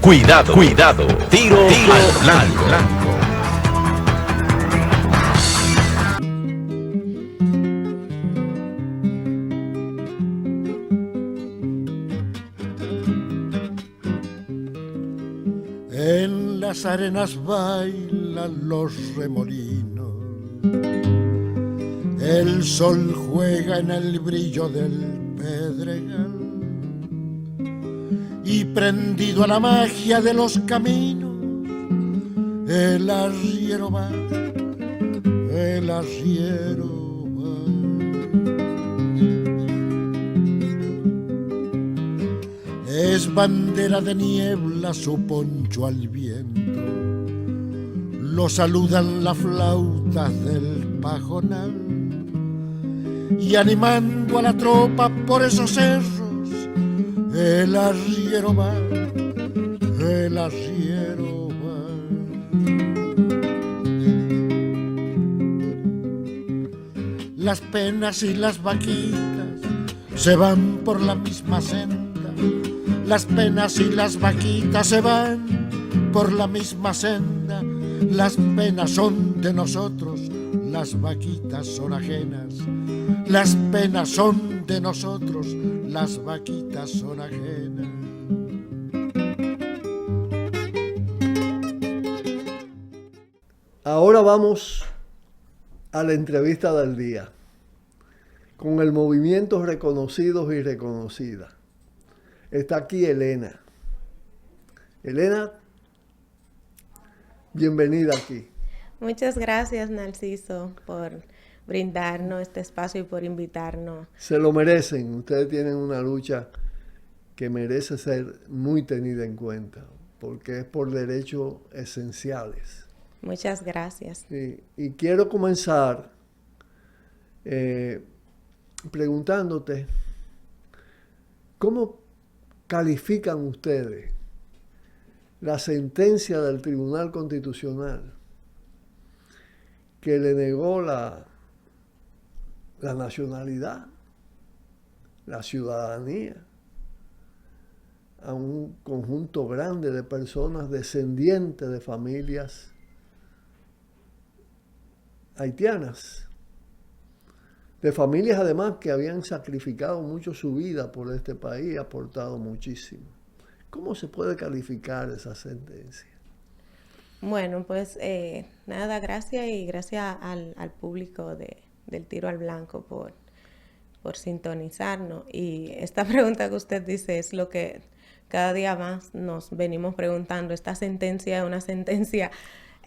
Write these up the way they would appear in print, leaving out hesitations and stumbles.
Cuidado, cuidado. Tiro al blanco. En las arenas bailan los remolinos, el sol juega en el brillo del pedregal, y prendido a la magia de los caminos, el arriero va, el arriero va. Es bandera de niebla su poncho al viento, lo saludan las flautas del pajonal, y animando a la tropa por esos cerros, el arriero va, el arriero va. Las penas y las vaquitas se van por la misma senda, las penas y las vaquitas se van por la misma senda. Las penas son de nosotros, las vaquitas son ajenas. Las penas son de nosotros, las vaquitas son ajenas. Ahora vamos a la entrevista del día con el movimiento Reconocidos y Reconocidas. Está aquí Elena. Elena, bienvenida aquí. Muchas gracias, Narciso, por brindarnos este espacio y por invitarnos. Se lo merecen. Ustedes tienen una lucha que merece ser muy tenida en cuenta, porque es por derechos esenciales. Muchas gracias. Y quiero comenzar preguntándote, ¿cómo califican ustedes la sentencia del Tribunal Constitucional que le negó la nacionalidad, la ciudadanía a un conjunto grande de personas descendientes de familias haitianas, de familias además que habían sacrificado mucho su vida por este país, aportado muchísimo? ¿Cómo se puede calificar esa sentencia? Bueno, pues nada, gracias y gracias al público del Tiro al Blanco por sintonizarnos. Y esta pregunta que usted dice es lo que cada día más nos venimos preguntando. Esta sentencia es una sentencia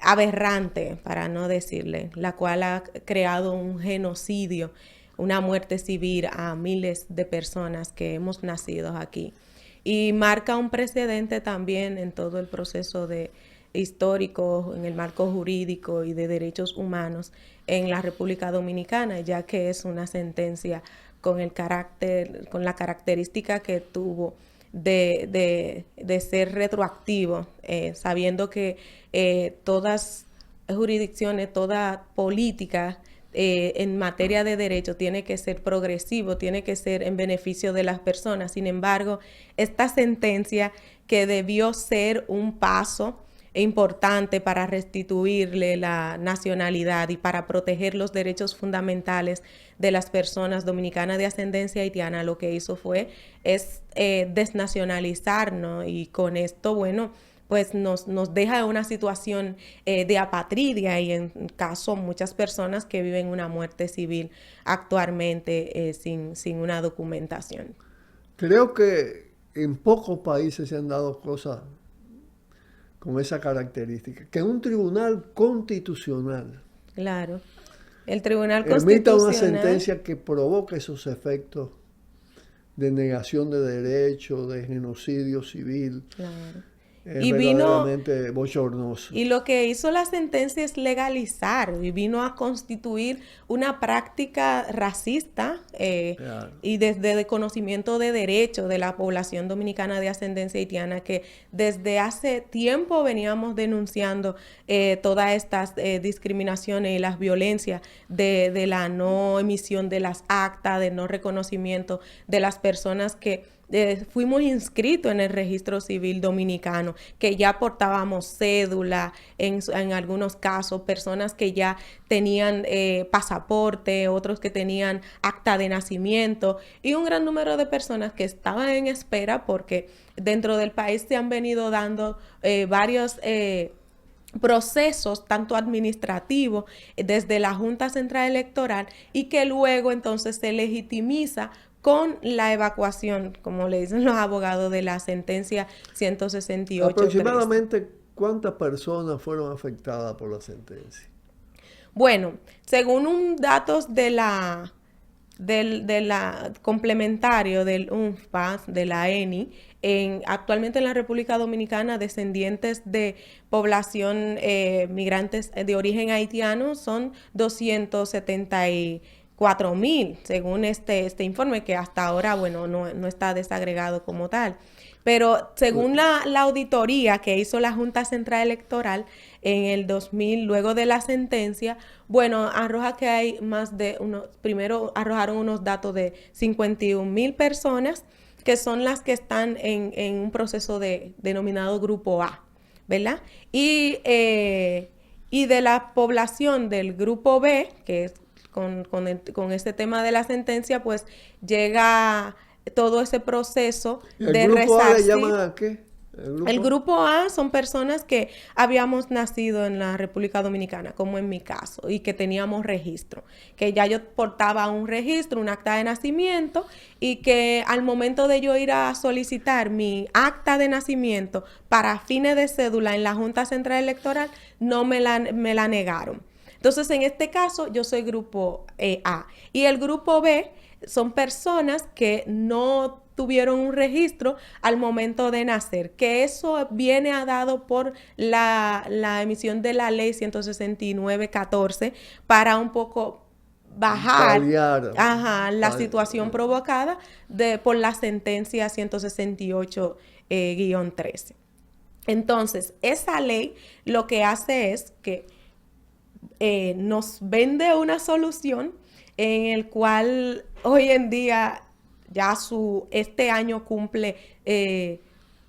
aberrante, para no decirle, la cual ha creado un genocidio, una muerte civil a miles de personas que hemos nacido aquí. Y marca un precedente también en todo el proceso histórico, en el marco jurídico y de derechos humanos en la República Dominicana, ya que es una sentencia con la característica que tuvo de ser retroactivo, sabiendo que todas jurisdicciones, toda política en materia de derecho tiene que ser progresivo, tiene que ser en beneficio de las personas. Sin embargo, esta sentencia, que debió ser un paso importante para restituirle la nacionalidad y para proteger los derechos fundamentales de las personas dominicanas de ascendencia haitiana, lo que hizo es desnacionalizarnos, y con esto, bueno, pues nos deja una situación de apatridia, y en caso muchas personas que viven una muerte civil actualmente sin una documentación. Creo que en pocos países se han dado cosas con esa característica, que un tribunal constitucional, claro, el tribunal emita constitucional, una sentencia que provoque esos efectos de negación de derechos, de genocidio civil. claro. Es Y verdaderamente bochornoso. Y lo que hizo la sentencia es legalizar, y vino a constituir una práctica racista Claro. y desde el conocimiento de derechos de la población dominicana de ascendencia haitiana, que desde hace tiempo veníamos denunciando todas estas discriminaciones y las violencias de la no emisión de las actas, de no reconocimiento de las personas que fuimos inscritos en el registro civil dominicano, que ya portábamos cédula, en algunos casos, personas que ya tenían pasaporte, otros que tenían acta de nacimiento, y un gran número de personas que estaban en espera porque dentro del país se han venido dando varios procesos, tanto administrativos, desde la Junta Central Electoral, y que luego entonces se legitimiza con la evacuación, como le dicen los abogados, de la sentencia 168. Aproximadamente, ¿cuántas personas fueron afectadas por la sentencia? Bueno, según datos de la complementario del UNFPA, de la ENI, actualmente en la República Dominicana, descendientes de población migrantes de origen haitiano son 274,000, según este informe, que hasta ahora, bueno, no está desagregado como tal. Pero según la auditoría que hizo la Junta Central Electoral en el 2000, luego de la sentencia, bueno, arroja que hay primero arrojaron unos datos de 51,000 personas, que son las que están en un proceso denominado Grupo A, ¿verdad? Y de la población del Grupo B, que es con este tema de la sentencia, pues llega todo ese proceso de resarcir. ¿El Grupo A le llaman a qué? El Grupo A son personas que habíamos nacido en la República Dominicana, como en mi caso, y que teníamos registro, que ya yo portaba un registro, un acta de nacimiento, y que al momento de yo ir a solicitar mi acta de nacimiento para fines de cédula en la Junta Central Electoral, no me la negaron. Entonces, en este caso, yo soy Grupo A. Y el Grupo B son personas que no tuvieron un registro al momento de nacer, que eso viene dado por la emisión de la ley 169/14 para un poco bajar la situación provocada por la sentencia 168-13. Entonces, esa ley lo que hace es que nos vende una solución en el cual hoy en día ya este año cumple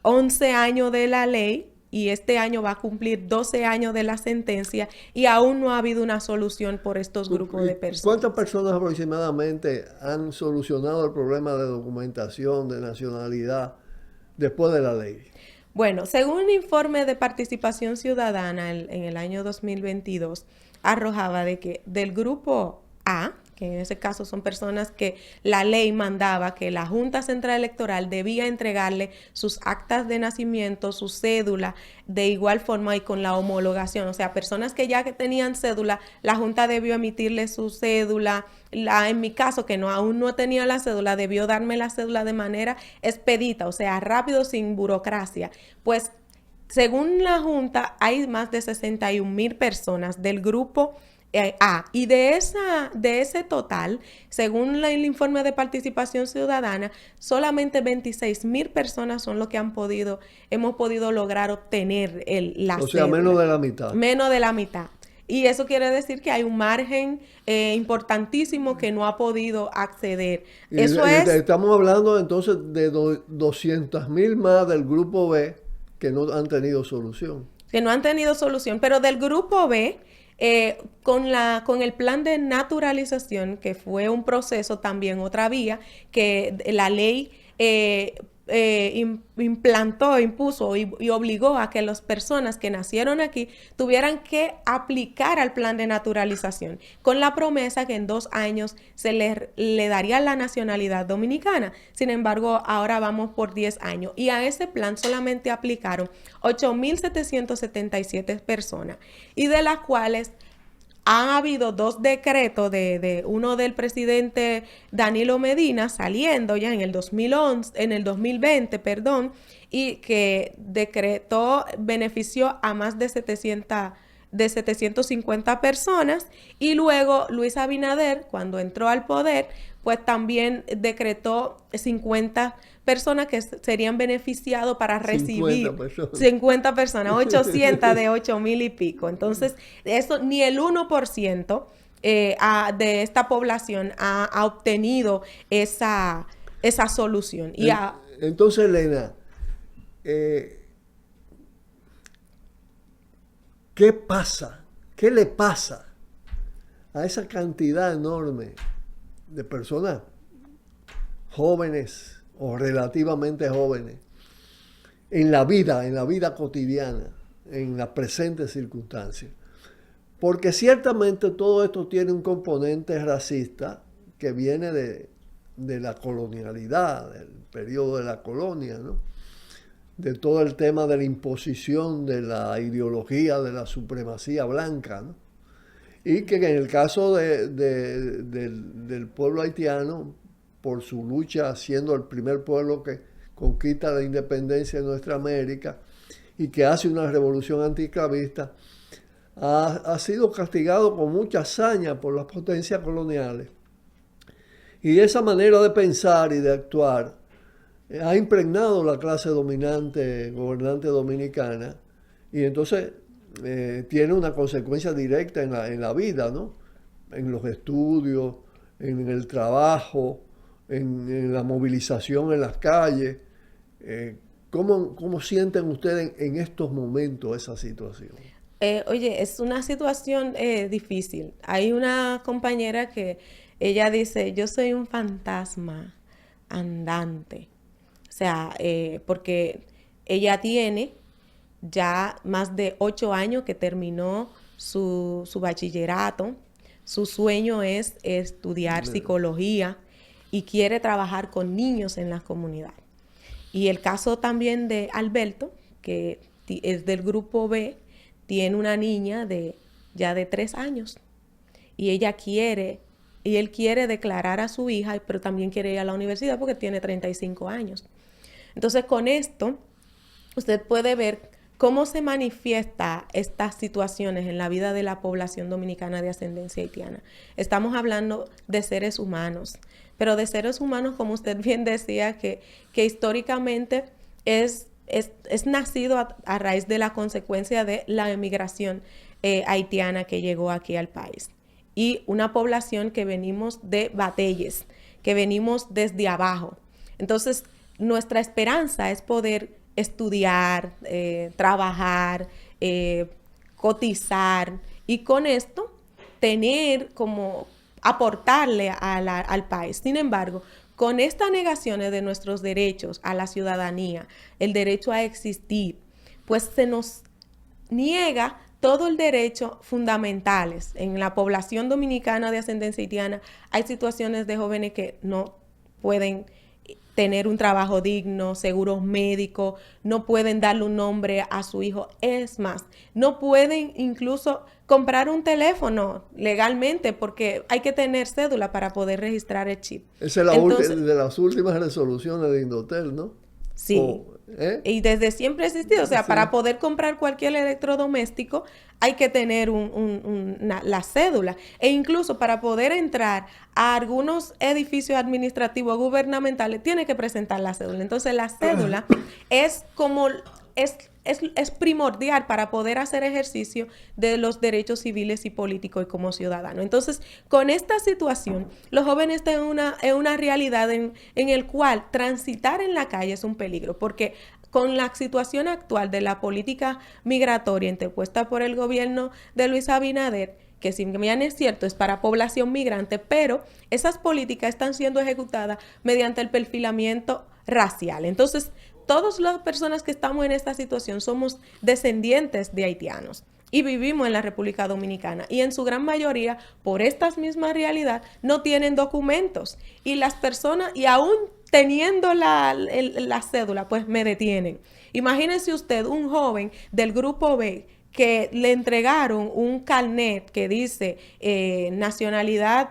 11 años de la ley, y este año va a cumplir 12 años de la sentencia, y aún no ha habido una solución por estos grupos de personas. ¿Cuántas personas aproximadamente han solucionado el problema de documentación, de nacionalidad, después de la ley? Bueno, según un informe de participación ciudadana en el año 2022, arrojaba de que del Grupo A, que en ese caso son personas que la ley mandaba que la Junta Central Electoral debía entregarle sus actas de nacimiento, su cédula, de igual forma y con la homologación. O sea, personas que ya que tenían cédula, la Junta debió emitirle su cédula. En mi caso, que aún no tenía la cédula, debió darme la cédula de manera expedita, o sea, rápido, sin burocracia. Pues, según la Junta, hay más de 61,000 personas del Grupo A, y de ese total, según el informe de participación ciudadana, solamente 26,000 personas son lo que hemos podido lograr obtener la cédula. O sea, menos de la mitad. Menos de la mitad. Y eso quiere decir que hay un margen importantísimo que no ha podido acceder. Estamos hablando entonces de 200,000 más del Grupo B que no han tenido solución. Que no han tenido solución, pero del Grupo B, con el plan de naturalización, que fue un proceso también, otra vía, que la ley impuso y obligó a que las personas que nacieron aquí tuvieran que aplicar al plan de naturalización, con la promesa que en 2 años se le daría la nacionalidad dominicana. Sin embargo, ahora vamos por 10 años, y a ese plan solamente aplicaron 8,777 personas, y de las cuales han habido 2 decretos, uno del presidente Danilo Medina saliendo ya en el 2020, y que benefició a más de 750 personas, y luego Luis Abinader, cuando entró al poder, pues también decretó 50 personas que serían beneficiados para recibir 50 personas, 800 de 8,000 y pico. Entonces, eso ni el 1% de esta población ha obtenido esa solución. Entonces, Elena, ¿qué pasa? ¿Qué le pasa a esa cantidad enorme de personas jóvenes o relativamente jóvenes en la vida cotidiana, en las presentes circunstancias? Porque ciertamente todo esto tiene un componente racista que viene de la colonialidad, del periodo de la colonia, ¿no? De todo el tema de la imposición de la ideología de la supremacía blanca, ¿no? Y que en el caso del pueblo haitiano, por su lucha siendo el primer pueblo que conquista la independencia de nuestra América y que hace una revolución antiesclavista, ha sido castigado con mucha hazaña por las potencias coloniales. Y esa manera de pensar y de actuar ha impregnado la clase dominante, gobernante dominicana, y entonces tiene una consecuencia directa en la vida, ¿no? En los estudios, en el trabajo, en la movilización en las calles. ¿Cómo sienten ustedes en estos momentos esa situación? Oye, es una situación difícil. Hay una compañera que ella dice, yo soy un fantasma andante. O sea, porque ella tiene ya más de 8 años que terminó su bachillerato. Su sueño es estudiar psicología y quiere trabajar con niños en la comunidad. Y el caso también de Alberto, que es del grupo B, tiene una niña ya de 3 años. Y él quiere declarar a su hija, pero también quiere ir a la universidad porque tiene 35 años. Entonces, con esto, usted puede ver cómo se manifiesta estas situaciones en la vida de la población dominicana de ascendencia haitiana. Estamos hablando de seres humanos, pero de seres humanos, como usted bien decía, que históricamente es nacido a raíz de la consecuencia de la emigración haitiana que llegó aquí al país. Y una población que venimos de batalles, que venimos desde abajo. Entonces, nuestra esperanza es poder estudiar, trabajar, cotizar y con esto tener como aportarle al país. Sin embargo, con estas negaciones de nuestros derechos a la ciudadanía, el derecho a existir, pues se nos niega todo el derecho fundamentales. En la población dominicana de ascendencia haitiana hay situaciones de jóvenes que no pueden tener un trabajo digno, seguros médicos, no pueden darle un nombre a su hijo. Es más, no pueden incluso comprar un teléfono legalmente porque hay que tener cédula para poder registrar el chip. Esa es de las últimas resoluciones de Indotel, ¿no? Sí. Y desde siempre ha existido. O sea, sí. Para poder comprar cualquier electrodoméstico hay que tener la cédula. E incluso para poder entrar a algunos edificios administrativos gubernamentales tiene que presentar la cédula. Entonces la cédula es como... Es primordial para poder hacer ejercicio de los derechos civiles y políticos y como ciudadano. Entonces, con esta situación, los jóvenes están en una realidad en el cual transitar en la calle es un peligro, porque con la situación actual de la política migratoria interpuesta por el gobierno de Luis Abinader, que si bien es cierto, es para población migrante, pero esas políticas están siendo ejecutadas mediante el perfilamiento racial. Entonces, todas las personas que estamos en esta situación somos descendientes de haitianos y vivimos en la República Dominicana y en su gran mayoría, por estas mismas realidades, no tienen documentos y las personas, y aún teniendo la cédula, pues me detienen. Imagínese usted un joven del grupo B que le entregaron un carnet que dice nacionalidad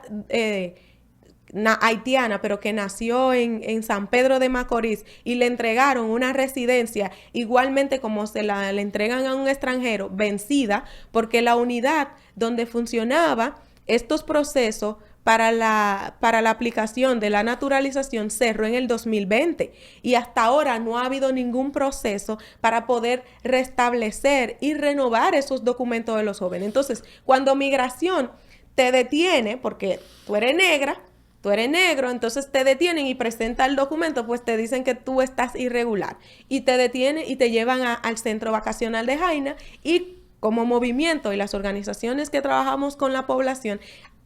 haitiana, pero que nació en San Pedro de Macorís y le entregaron una residencia igualmente como se le entregan a un extranjero, vencida, porque la unidad donde funcionaba estos procesos para la aplicación de la naturalización cerró en el 2020 y hasta ahora no ha habido ningún proceso para poder restablecer y renovar esos documentos de los jóvenes. Entonces, cuando migración te detiene porque tú eres negra, tú eres negro, entonces te detienen y presenta el documento, pues te dicen que tú estás irregular. Y te detienen y te llevan al centro vacacional de Jaina, y como movimiento y las organizaciones que trabajamos con la población,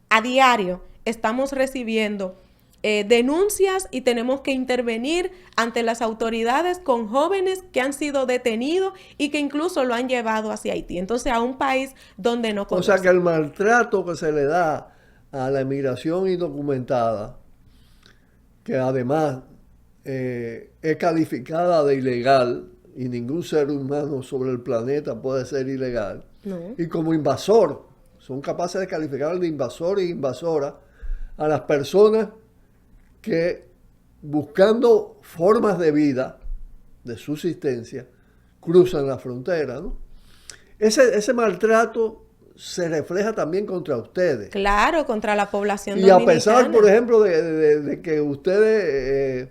a diario estamos recibiendo denuncias y tenemos que intervenir ante las autoridades con jóvenes que han sido detenidos y que incluso lo han llevado hacia Haití. Entonces, a un país donde no conocen. O sea que el maltrato que se le da a la inmigración indocumentada, que además es calificada de ilegal, y ningún ser humano sobre el planeta puede ser ilegal, No. y como invasor, son capaces de calificar de invasor e invasora a las personas que, buscando formas de vida, de subsistencia, cruzan la frontera, ¿no? Ese maltrato se refleja también contra ustedes. Claro, contra la población Y dominicana. a pesar, por ejemplo, de que ustedes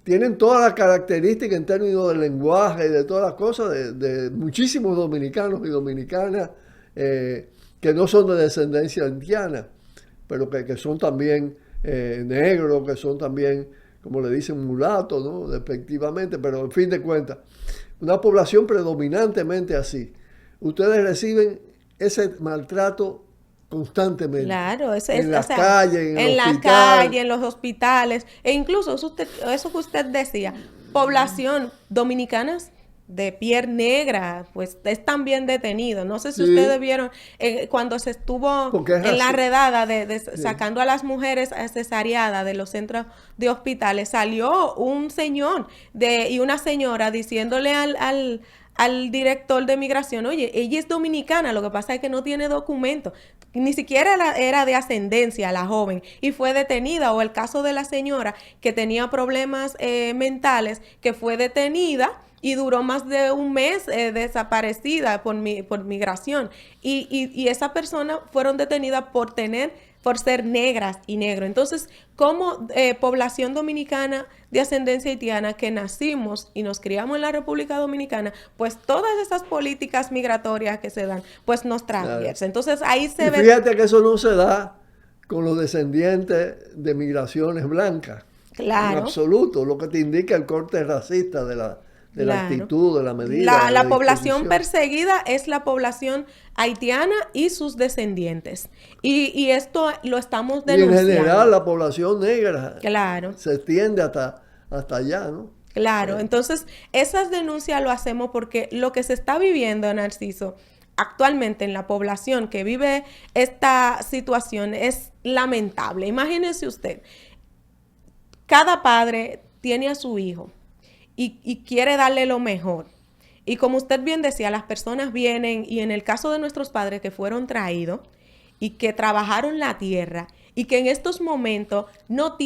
tienen todas las características en términos de lenguaje y de todas las cosas de muchísimos dominicanos y dominicanas que no son de descendencia haitiana, pero que son también negros, que son también, como le dicen, mulatos, ¿no? Despectivamente, pero en fin de cuentas, una población predominantemente así. Ustedes reciben ese maltrato constantemente. Claro, en las calles, en la calle, en los hospitales, e incluso eso que usted decía, población dominicanas de piel negra, pues es también detenido. No sé si Sí. ustedes vieron cuando se estuvo Porque es en la así. redada sacando a las mujeres cesareadas de los centros de hospitales, salió un señor y una señora diciéndole al director de migración, oye, ella es dominicana, lo que pasa es que no tiene documento, ni siquiera era de ascendencia la joven, y fue detenida. O el caso de la señora que tenía problemas mentales, que fue detenida y duró más de un mes desaparecida por migración, y esa persona fueron detenidas por ser negras y negro. Entonces, como población dominicana de ascendencia haitiana que nacimos y nos criamos en la República Dominicana, pues todas esas políticas migratorias que se dan, pues nos transviersen. Claro. Entonces, ahí se Y ve... fíjate que eso no se da con los descendientes de migraciones blancas. Claro. En absoluto, lo que te indica el corte racista de la Claro. actitud, de la medida. de La población disposición. perseguida es la población haitiana y sus descendientes. Y esto lo estamos Y en denunciando. general la población negra Claro. se extiende hasta allá, ¿no? Claro, entonces esas denuncias lo hacemos porque lo que se está viviendo, Narciso, actualmente en la población que vive esta situación es lamentable. Imagínese usted, cada padre tiene a su hijo y quiere darle lo mejor. Y como usted bien decía, las personas vienen, y en el caso de nuestros padres que fueron traídos y que trabajaron la tierra y que en estos momentos no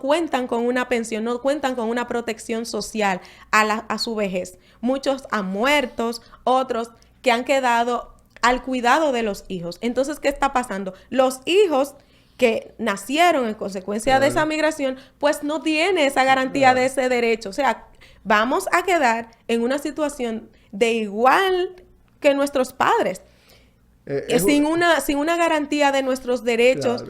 cuentan con una pensión, no cuentan con una protección social a su vejez. Muchos han muerto, otros que han quedado al cuidado de los hijos. Entonces, ¿qué está pasando? Los hijos que nacieron en consecuencia de esa migración, pues no tienen esa garantía de ese derecho. O sea, vamos a quedar en una situación de igual que nuestros padres. Sin una garantía de nuestros derechos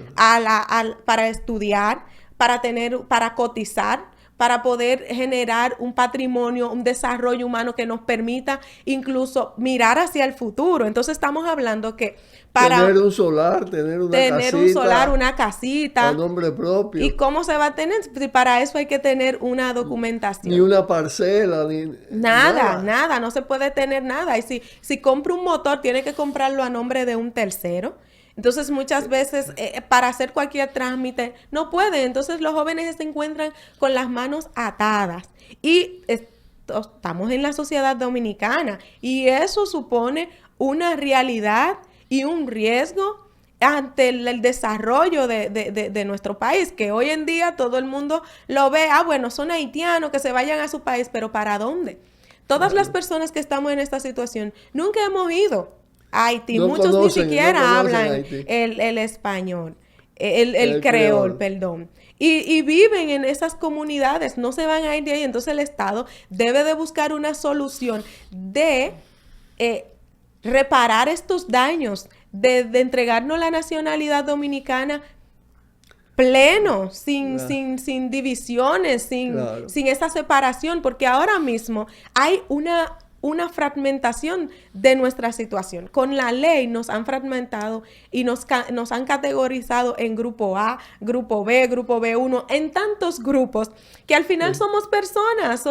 para estudiar, para cotizar, para poder generar un patrimonio, un desarrollo humano que nos permita incluso mirar hacia el futuro. Entonces estamos hablando que para tener un solar, una casita a nombre propio. ¿Y cómo se va a tener? Si para eso hay que tener una documentación. Ni una parcela, ni nada, no se puede tener nada. Y si compra un motor, tiene que comprarlo a nombre de un tercero. Entonces, muchas veces, para hacer cualquier trámite, no puede. Entonces, los jóvenes se encuentran con las manos atadas. Y estamos en la sociedad dominicana. Y eso supone una realidad y un riesgo ante el desarrollo de nuestro país, que hoy en día todo el mundo lo ve, bueno, son haitianos, que se vayan a su país, pero ¿para dónde? Todas las personas que estamos en esta situación nunca hemos ido a Haití, muchos ni siquiera hablan el español, el creol, perdón. Y viven en esas comunidades, no se van a ir de ahí. Entonces el Estado debe de buscar una solución de reparar estos daños, de entregarnos la nacionalidad dominicana pleno, Claro. sin divisiones, Claro. sin esa separación, porque ahora mismo hay una fragmentación de nuestra situación. Con la ley nos han fragmentado y nos han categorizado en grupo A, grupo B, grupo B1, en tantos grupos que al final somos personas,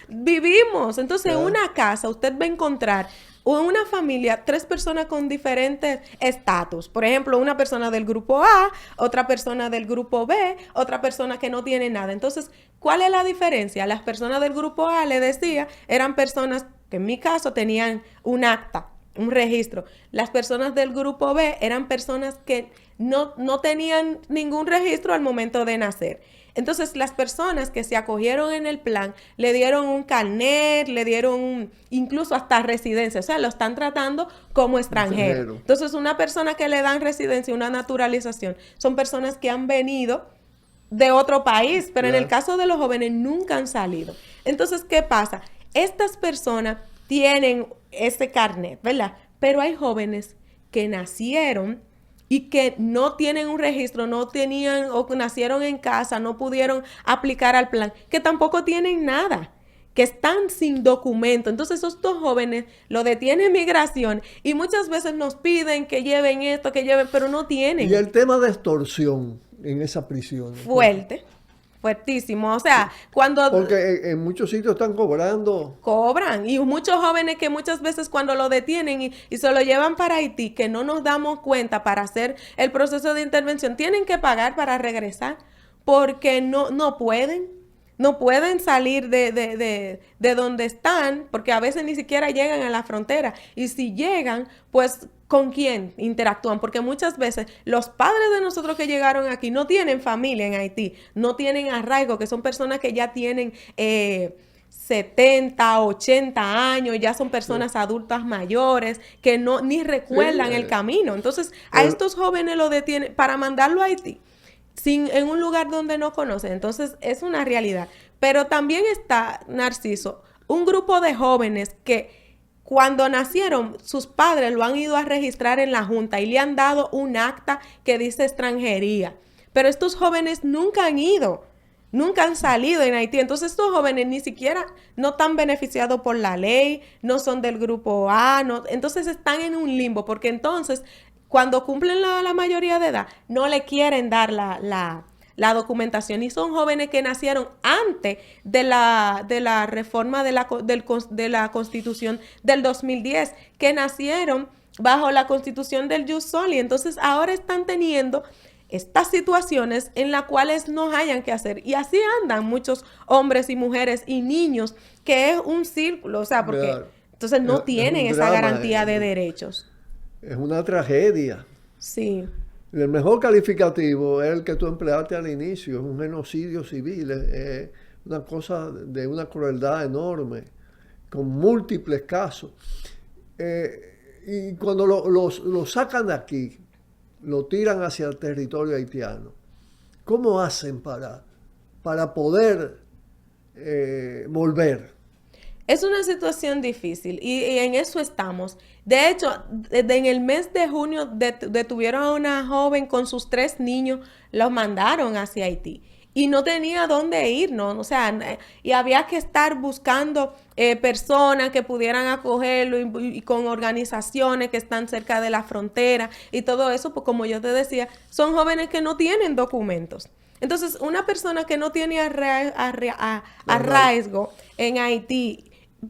vivimos. Entonces, en una casa usted va a encontrar una familia, 3 personas con diferentes estatus. Por ejemplo, una persona del grupo A, otra persona del grupo B, otra persona que no tiene nada. Entonces, ¿cuál es la diferencia? Las personas del grupo A, le decía, eran personas que en mi caso tenían un acta, un registro. Las personas del grupo B eran personas que no tenían ningún registro al momento de nacer. Entonces, las personas que se acogieron en el plan le dieron un carnet, le dieron incluso hasta residencia, o sea, lo están tratando como extranjero. Entonces, una persona que le dan residencia, una naturalización, son personas que han venido de otro país, pero en el caso de los jóvenes nunca han salido. Entonces, ¿qué pasa? Estas personas tienen ese carnet, ¿verdad? Pero hay jóvenes que nacieron y que no tienen un registro, no tenían o nacieron en casa, no pudieron aplicar al plan, que tampoco tienen nada, que están sin documento. Entonces esos 2 jóvenes lo detiene migración y muchas veces nos piden que lleven esto, que lleven, pero no tienen. Y el tema de extorsión en esas prisiones. Fuerte, fuertísimo. O sea, cuando... Porque en muchos sitios están cobrando. Cobran. Y muchos jóvenes que muchas veces cuando lo detienen y se lo llevan para Haití, que no nos damos cuenta para hacer el proceso de intervención, tienen que pagar para regresar porque no pueden. No pueden salir de donde están porque a veces ni siquiera llegan a la frontera. Y si llegan, pues ¿con quién interactúan? Porque muchas veces los padres de nosotros que llegaron aquí no tienen familia en Haití, no tienen arraigo, que son personas que ya tienen 70, 80 años, ya son personas adultas mayores que ni recuerdan el camino. Entonces, a estos jóvenes lo detienen para mandarlo a Haití en un lugar donde no conocen. Entonces, es una realidad. Pero también está, Narciso, un grupo de jóvenes que cuando nacieron, sus padres lo han ido a registrar en la Junta y le han dado un acta que dice extranjería. Pero estos jóvenes nunca han ido, nunca han salido en Haití. Entonces estos jóvenes ni siquiera no están beneficiados por la ley, no son del grupo A, entonces están en un limbo porque entonces cuando cumplen la mayoría de edad no le quieren dar la documentación y son jóvenes que nacieron antes de la reforma de la Constitución del 2010, que nacieron bajo la Constitución del Jus Soli. Entonces ahora están teniendo estas situaciones en las cuales no hayan que hacer. Y así andan muchos hombres y mujeres y niños, que es un círculo, o sea, porque entonces no tienen esa garantía de derechos. Es una tragedia. Sí. El mejor calificativo es el que tú empleaste al inicio, es un genocidio civil, es una cosa de una crueldad enorme, con múltiples casos. Y cuando lo sacan de aquí, lo tiran hacia el territorio haitiano, ¿cómo hacen para poder volver? Es una situación difícil y en eso estamos. De hecho, en el mes de junio detuvieron a una joven con sus 3 niños, los mandaron hacia Haití y no tenía dónde ir, ¿no? O sea, y había que estar buscando personas que pudieran acogerlo y con organizaciones que están cerca de la frontera y todo eso, pues como yo te decía, son jóvenes que no tienen documentos. Entonces, una persona que no tiene arraigo en Haití,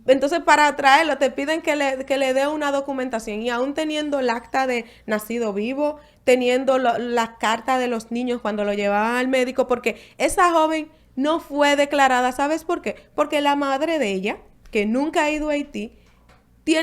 entonces para traerlo te piden que le dé una documentación y aún teniendo el acta de nacido vivo, teniendo la carta de los niños cuando lo llevaban al médico, porque esa joven no fue declarada, ¿sabes por qué? Porque la madre de ella, que nunca ha ido a Haití,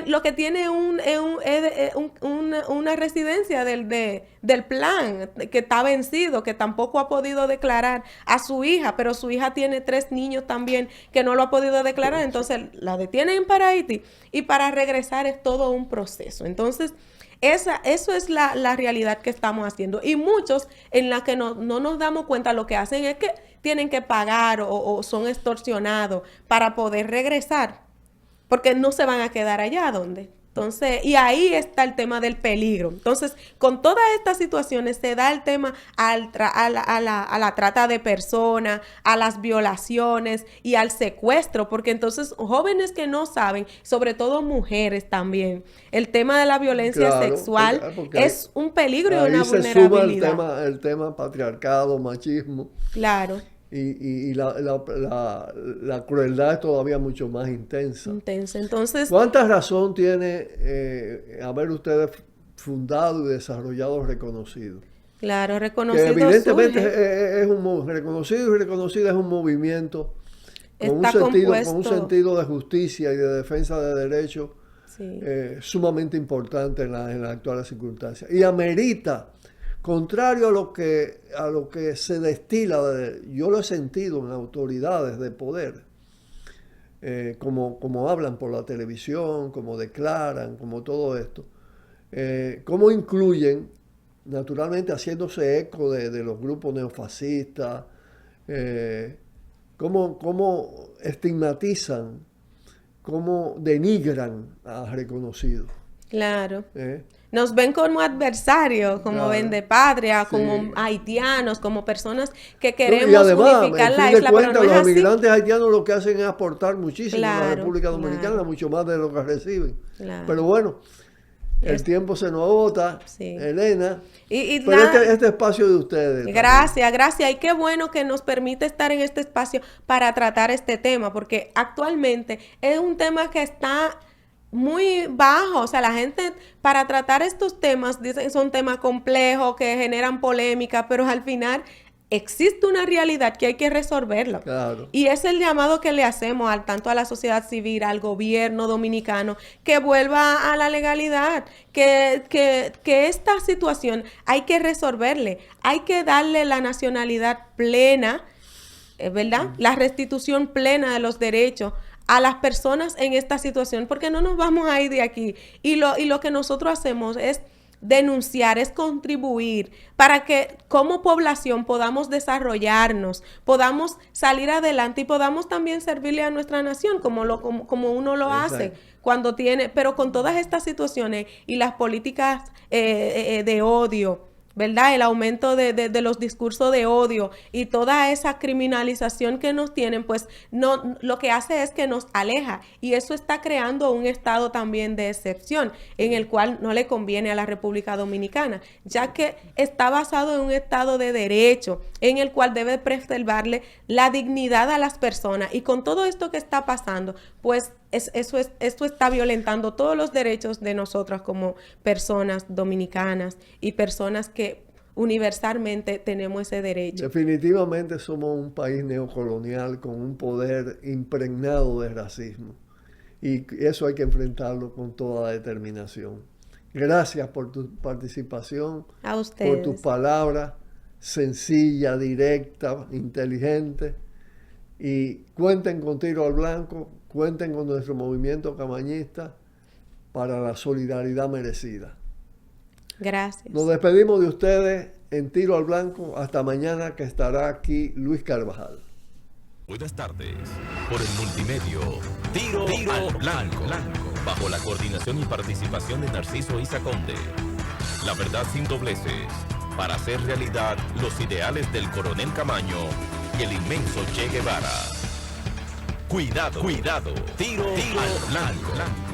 lo que tiene una residencia del plan que está vencido, que tampoco ha podido declarar a su hija, pero su hija tiene 3 niños también que no lo ha podido declarar, entonces la detienen para Haití y para regresar es todo un proceso. Entonces, eso es la realidad que estamos haciendo. Y muchos en la que no nos damos cuenta, lo que hacen es que tienen que pagar o son extorsionados para poder regresar. Porque no se van a quedar allá, ¿dónde? Entonces, y ahí está el tema del peligro. Entonces, con todas estas situaciones se da el tema a la trata de personas, a las violaciones y al secuestro, porque entonces jóvenes que no saben, sobre todo mujeres también, el tema de la violencia sexual es un peligro y una vulnerabilidad. Ahí se suma el tema patriarcado, machismo. Claro. Y la crueldad es todavía mucho más intensa. Entonces, ¿cuánta razón tiene haber ustedes fundado y desarrollado Reconocido? Claro, Reconocido que evidentemente surge. es un Reconocido y Reconocida es un movimiento con un sentido de justicia y de defensa de derechos sumamente importante en las actuales circunstancias. Y amerita, contrario a lo que se destila, yo lo he sentido en autoridades de poder, como hablan por la televisión, como declaran, como todo esto, cómo incluyen, naturalmente haciéndose eco de los grupos neofascistas, cómo estigmatizan, cómo denigran a Reconocido. Claro. Nos ven como adversarios, como vendepatria, como haitianos, como personas que queremos unificar la isla, pero no es los así. inmigrantes haitianos lo que hacen es aportar muchísimo a la República Dominicana, mucho más de lo que reciben. Pero bueno, el tiempo se nos agota, Elena. Pero este espacio de ustedes. Gracias. Y qué bueno que nos permite estar en este espacio para tratar este tema, porque actualmente es un tema que está muy bajo. O sea, la gente para tratar estos temas dicen que son temas complejos, que generan polémica, pero al final existe una realidad que hay que resolverla. Claro. Y es el llamado que le hacemos tanto a la sociedad civil, al gobierno dominicano, que vuelva a la legalidad, que esta situación hay que resolverle, hay que darle la nacionalidad plena, ¿verdad? La restitución plena de los derechos a las personas en esta situación, porque no nos vamos a ir de aquí. Y lo que nosotros hacemos es denunciar, es contribuir para que como población podamos desarrollarnos, podamos salir adelante y podamos también servirle a nuestra nación como uno lo hace cuando tiene, pero con todas estas situaciones y las políticas de odio, ¿verdad? El aumento de los discursos de odio y toda esa criminalización que nos tienen, pues no, lo que hace es que nos aleja, y eso está creando un estado también de excepción en el cual no le conviene a la República Dominicana, ya que está basado en un estado de derecho en el cual debe preservarle la dignidad a las personas, y con todo esto que está pasando, pues esto está violentando todos los derechos de nosotras como personas dominicanas y personas que universalmente tenemos ese derecho. Definitivamente somos un país neocolonial con un poder impregnado de racismo, y eso hay que enfrentarlo con toda determinación. Gracias por tu participación, a ustedes, por tus palabras sencilla, directa, inteligente, y cuenten con Tiro al Blanco. Cuenten con nuestro movimiento camañista para la solidaridad merecida. Gracias. Nos despedimos de ustedes en Tiro al Blanco. Hasta mañana, que estará aquí Luis Carvajal. Buenas tardes. Por el multimedio Tiro al Blanco. Bajo la coordinación y participación de Narciso Isa Conde. La verdad sin dobleces. Para hacer realidad los ideales del Coronel Camaño y el inmenso Che Guevara. Cuidado, tiro al blanco.